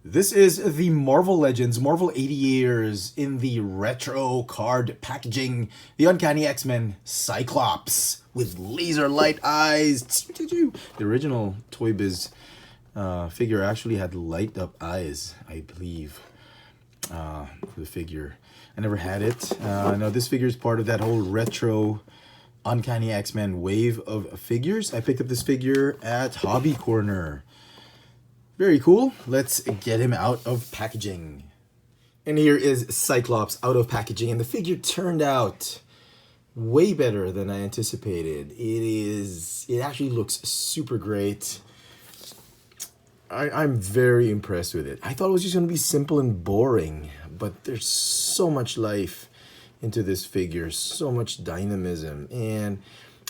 This is the Marvel Legends, Marvel 80 years in the retro card packaging. The Uncanny X-Men Cyclops with laser light eyes. The original Toy Biz figure actually had light up eyes, I believe, for the figure. I never had it. Now this figure is part of that whole retro Uncanny X-Men wave of figures. I picked up this figure at Hobby Corner. Very cool. Let's get him out of packaging. And here is Cyclops out of packaging, and the figure turned out way better than I anticipated. It actually looks super great. I'm very impressed with it. I thought it was just going to be simple and boring, but there's so much life into this figure, so much dynamism. And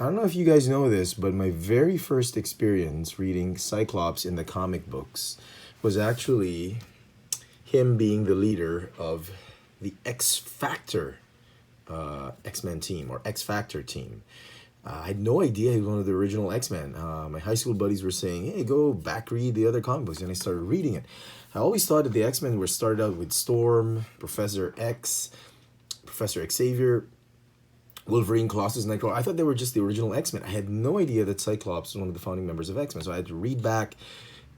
I don't know if you guys know this, but my very first experience reading Cyclops in the comic books was actually him being the leader of the X Factor X-Men team, or X Factor team. I had no idea he was one of the original X-Men. My high school buddies were saying, hey, go back read the other comic books, and I started reading it. I always thought that the X-Men were started out with Storm, Professor X, Professor Xavier, Wolverine, Colossus, Nightcrawler. I thought they were just the original X-Men. I had no idea that Cyclops was one of the founding members of X-Men. So I had to read back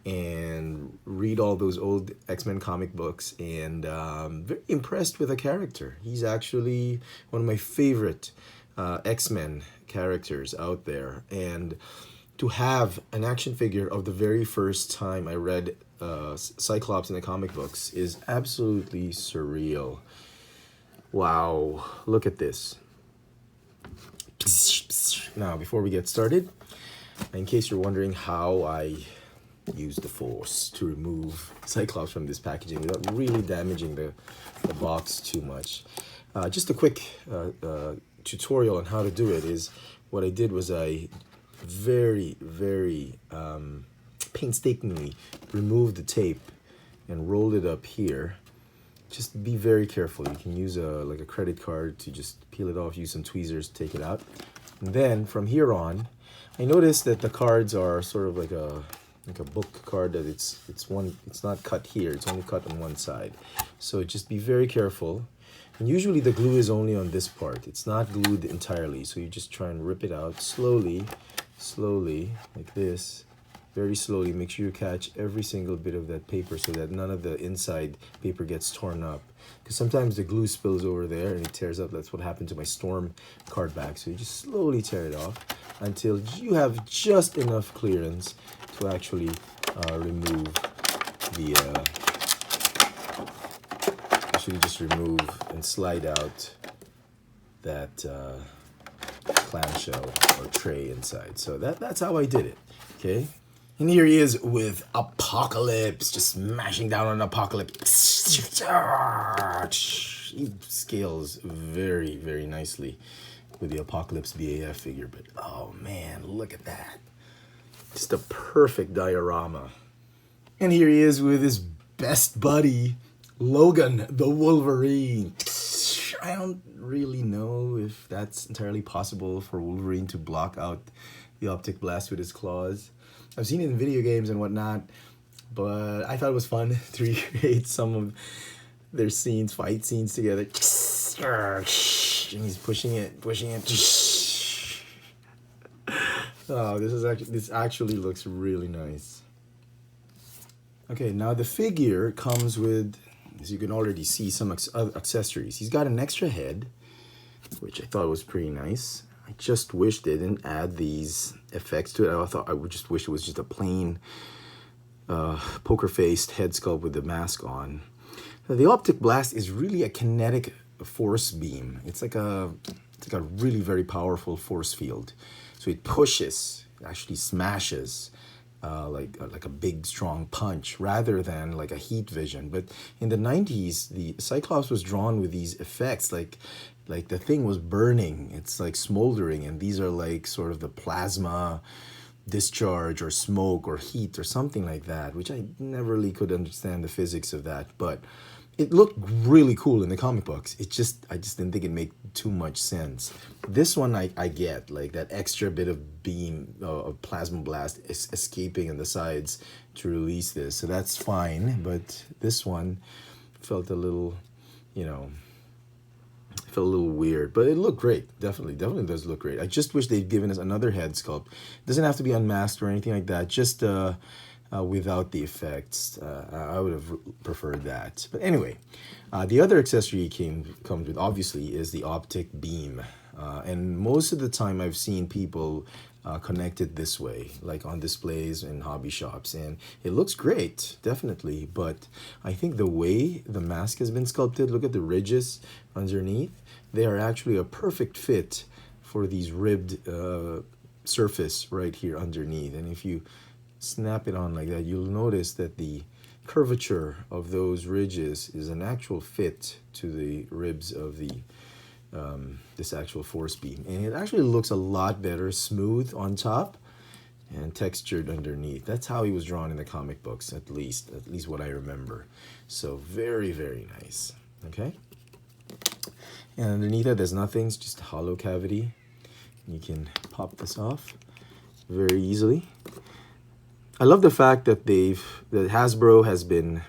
and read all those old X-Men comic books, and very impressed with the character. He's actually one of my favorite X-Men characters out there. And to have an action figure of the very first time I read Cyclops in the comic books is absolutely surreal. Wow, look at this. Now, before we get started, in case you're wondering how I use the Force to remove Cyclops from this packaging without really damaging the box too much, just a quick tutorial on how to do it is what I did was I very painstakingly removed the tape and rolled it up here. Just be very careful. You can use like a credit card to just peel it off, use some tweezers, take it out. And then from here on, I noticed that the cards are sort of like a book card, that it's not cut here, it's only cut on one side. So just be very careful. And usually the glue is only on this part. It's not glued entirely. So you just try and rip it out slowly, like this. Very slowly. Make sure you catch every single bit of that paper so that none of the inside paper gets torn up. Because sometimes the glue spills over there and it tears up. That's what happened to my Storm Cardback. So you just slowly tear it off until you have just enough clearance to actually remove the... actually just remove and slide out that clamshell or tray inside. So that's how I did it. Okay. And here he is with Apocalypse, just smashing down on Apocalypse. He scales very nicely with the Apocalypse BAF figure, but oh man, look at that. Just a perfect diorama. And here he is with his best buddy, Logan, the Wolverine. I don't really know if that's entirely possible for Wolverine to block out the optic blast with his claws. I've seen it in video games and whatnot, but I thought it was fun to recreate some of their scenes, fight scenes together. And he's pushing it. Oh, this actually looks really nice. Okay, now the figure comes with, as you can already see, some accessories. He's got an extra head, which I thought was pretty nice. I just wish they didn't add these effects to it. I would just wish it was just a plain poker-faced head sculpt with the mask on. Now, the optic blast is really a kinetic force beam. It's like a really very powerful force field. So it pushes, it actually smashes like a big strong punch rather than like a heat vision. But in the 90s, the Cyclops was drawn with these effects, like the thing was burning, it's like smoldering, and these are like sort of the plasma discharge or smoke or heat or something like that, which I never really could understand the physics of that. But it looked really cool in the comic books. I just didn't think it made too much sense. This one I get, like that extra bit of beam of plasma blast escaping on the sides to release this, so that's fine. But this one felt a little, you know, felt a little weird, but it looked great. Definitely does look great. I just wish they'd given us another head sculpt. It doesn't have to be unmasked or anything like that. Just without the effects. I would have preferred that. But anyway, the other accessory comes with, obviously, is the optic beam. And most of the time I've seen people connect it this way, like on displays in hobby shops. And it looks great, definitely. But I think the way the mask has been sculpted, look at the ridges underneath. They are actually a perfect fit for these ribbed surface right here underneath. And if you snap it on like that, you'll notice that the curvature of those ridges is an actual fit to the ribs of the this actual force beam, and it actually looks a lot better smooth on top and textured underneath. That's how he was drawn in the comic books, at least what I remember. So very, very nice. Okay, and underneath it there's nothing, it's just a hollow cavity. You can pop this off very easily. I love the fact that Hasbro has been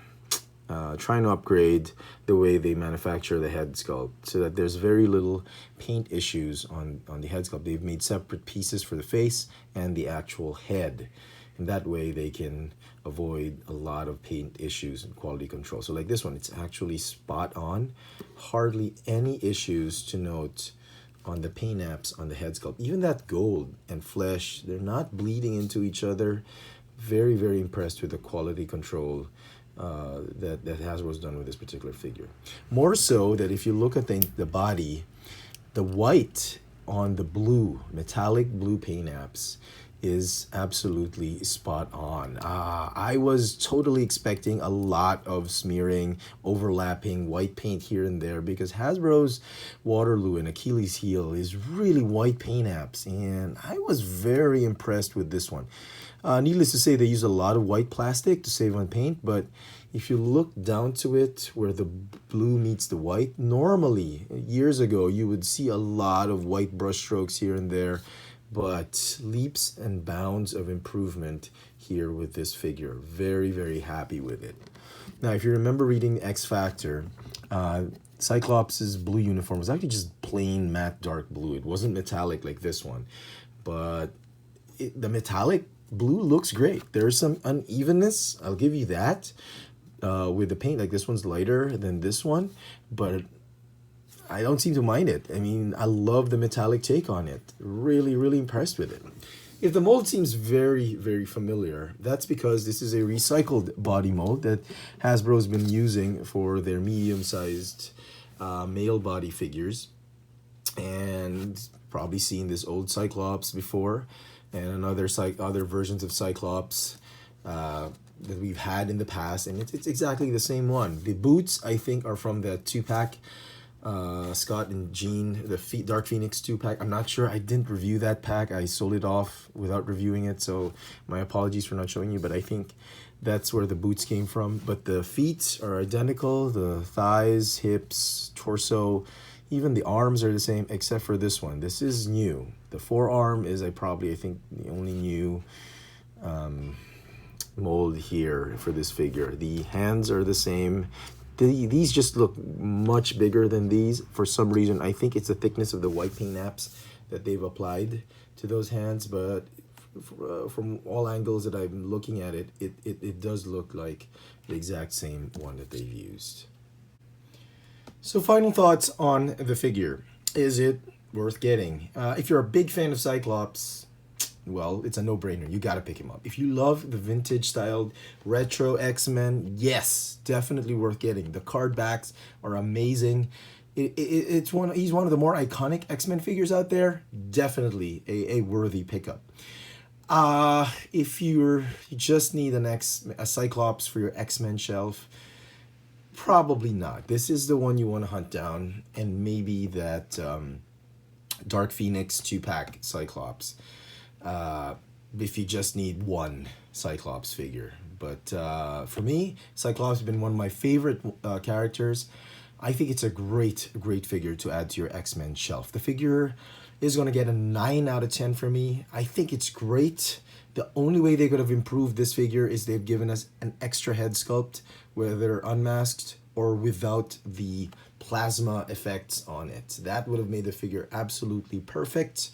trying to upgrade the way they manufacture the head sculpt so that there's very little paint issues on the head sculpt. They've made separate pieces for the face and the actual head. And that way they can avoid a lot of paint issues and quality control. So like this one, it's actually spot on. Hardly any issues to note on the paint apps on the head sculpt. Even that gold and flesh, they're not bleeding into each other. Very, very impressed with the quality control that Hasbro's done with this particular figure. More so that if you look at the body, the white on the blue, metallic blue paint apps is absolutely spot on. I was totally expecting a lot of smearing, overlapping white paint here and there, because Hasbro's Waterloo and Achilles heel is really white paint apps, and I was very impressed with this one. Needless to say, they use a lot of white plastic to save on paint, but if you look down to it where the blue meets the white, normally, years ago, you would see a lot of white brush strokes here and there, but leaps and bounds of improvement here with this figure. Very, very happy with it. Now, if you remember reading X Factor, Cyclops' blue uniform was actually just plain matte dark blue. It wasn't metallic like this one, but the metallic blue looks great. There's some unevenness, I'll give you that, with the paint. Like this one's lighter than this one, but I don't seem to mind it. I mean, I love the metallic take on it. Really, really impressed with it. If the mold seems very, very familiar, that's because this is a recycled body mold that Hasbro's been using for their medium-sized male body figures. And probably seen this old Cyclops before, and other versions of Cyclops that we've had in the past, and it's exactly the same one. The boots, I think, are from the 2-pack, Scott and Jean, the Dark Phoenix 2-pack. I'm not sure. I didn't review that pack. I sold it off without reviewing it, so my apologies for not showing you, but I think that's where the boots came from. But the feet are identical. The thighs, hips, torso, even the arms are the same, except for this one. This is new. The forearm is I think the only new mold here for this figure. The hands are the same. These just look much bigger than these for some reason. I think it's the thickness of the white paint apps that they've applied to those hands, but from all angles that I'm looking at it, it does look like the exact same one that they've used. So final thoughts on the figure. Is it worth getting? If you're a big fan of Cyclops, well, it's a no-brainer. You gotta pick him up. If you love the vintage-styled retro X-Men, yes, definitely worth getting. The cardbacks are amazing. He's one of the more iconic X-Men figures out there. Definitely a worthy pickup. If you just need a Cyclops for your X-Men shelf, probably not. This is the one you want to hunt down, and maybe that Dark Phoenix 2-pack Cyclops. If you just need one Cyclops figure. But for me, Cyclops has been one of my favorite characters. I think it's a great figure to add to your X-Men shelf. The figure is going to get a 9 out of 10 for me. I think it's great. The only way they could have improved this figure is they've given us an extra head sculpt, whether unmasked or without the plasma effects on it. That would have made the figure absolutely perfect.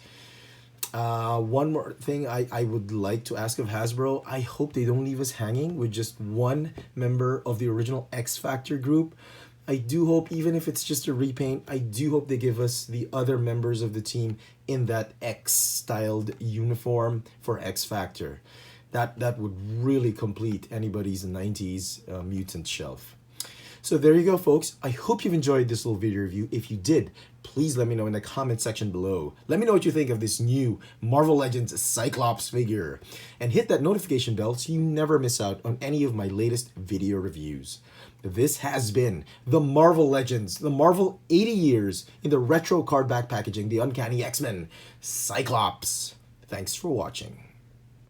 One more thing I would like to ask of Hasbro. I hope they don't leave us hanging with just one member of the original X Factor group. I do hope, even if it's just a repaint, I do hope they give us the other members of the team in that X-styled uniform for X Factor. That would really complete anybody's 90s mutant shelf. So there you go, folks. I hope you've enjoyed this little video review. If you did, please let me know in the comment section below. Let me know what you think of this new Marvel Legends Cyclops figure. And hit that notification bell so you never miss out on any of my latest video reviews. This has been the Marvel Legends, the Marvel 80 years in the retro card back packaging, the Uncanny X-Men Cyclops. Thanks for watching.